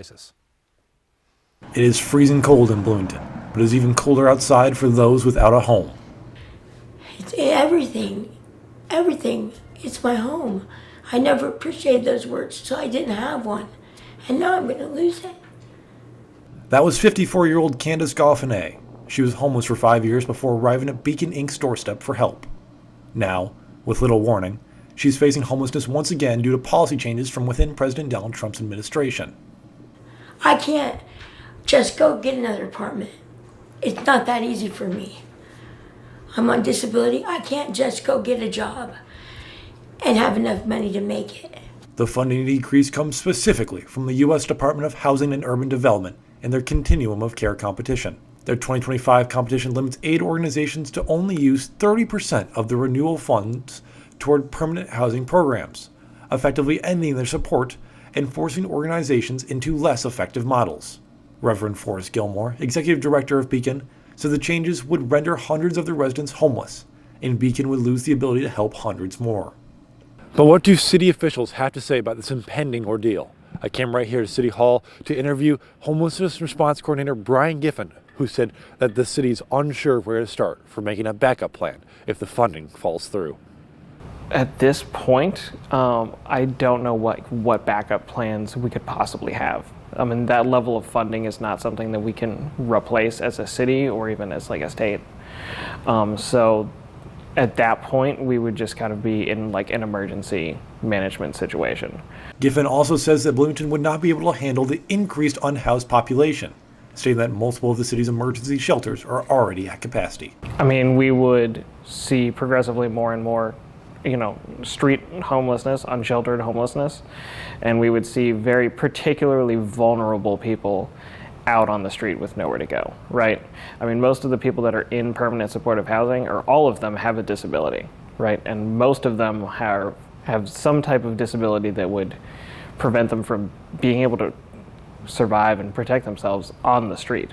It is freezing cold in Bloomington, but it is even colder outside for those without a home. It's everything. Everything. It's my home. I never appreciated those words, so I didn't have one. And now I'm going to lose it. That was 54-year-old Candace Goffinay. She was homeless for 5 years before arriving at Beacon Inc.'s doorstep for help. Now, with little warning, she's facing homelessness once again due to policy changes from within President Donald Trump's administration. I can't just go get another apartment. It's not that easy for me. I'm on disability. I can't just go get a job and have enough money to make it. The funding decrease comes specifically from the U.S. Department of Housing and Urban Development and their continuum of care competition. Their 2025 competition limits aid organizations to only use 30% of the renewal funds toward permanent housing programs, effectively ending their support and forcing organizations into less effective models. Reverend Forrest Gilmore, executive director of Beacon, said the changes would render hundreds of their residents homeless, and Beacon would lose the ability to help hundreds more. But what do city officials have to say about this impending ordeal? I came right here to City Hall to interview Homelessness Response Coordinator Brian Giffen, who said that the city is unsure where to start for making a backup plan if the funding falls through. At this point, I don't know what backup plans we could possibly have. I mean, that level of funding is not something that we can replace as a city or even as like a state. So at that point, we would just kind of be in like an emergency management situation. Giffen also says that Bloomington would not be able to handle the increased unhoused population, stating that multiple of the city's emergency shelters are already at capacity. I mean, we would see progressively more and more, street homelessness, unsheltered homelessness, and we would see very particularly vulnerable people out on the street with nowhere to go, right? I mean, most of the people that are in permanent supportive housing, or all of them, have a disability, right? And most of them have some type of disability that would prevent them from being able to survive and protect themselves on the street.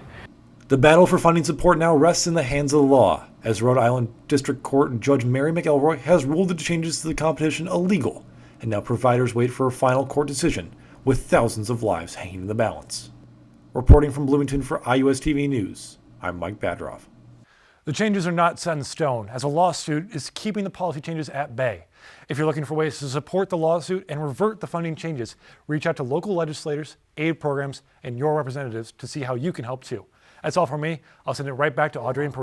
The battle for funding support now rests in the hands of the law, as Rhode Island District Court Judge Mary McElroy has ruled the changes to the competition illegal, and now providers wait for a final court decision, with thousands of lives hanging in the balance. Reporting from Bloomington for IUSTV News, I'm Mike Badroff. The changes are not set in stone, as a lawsuit is keeping the policy changes at bay. If you're looking for ways to support the lawsuit and revert the funding changes, reach out to local legislators, aid programs, and your representatives to see how you can help too. That's all from me. I'll send it right back to Audrey and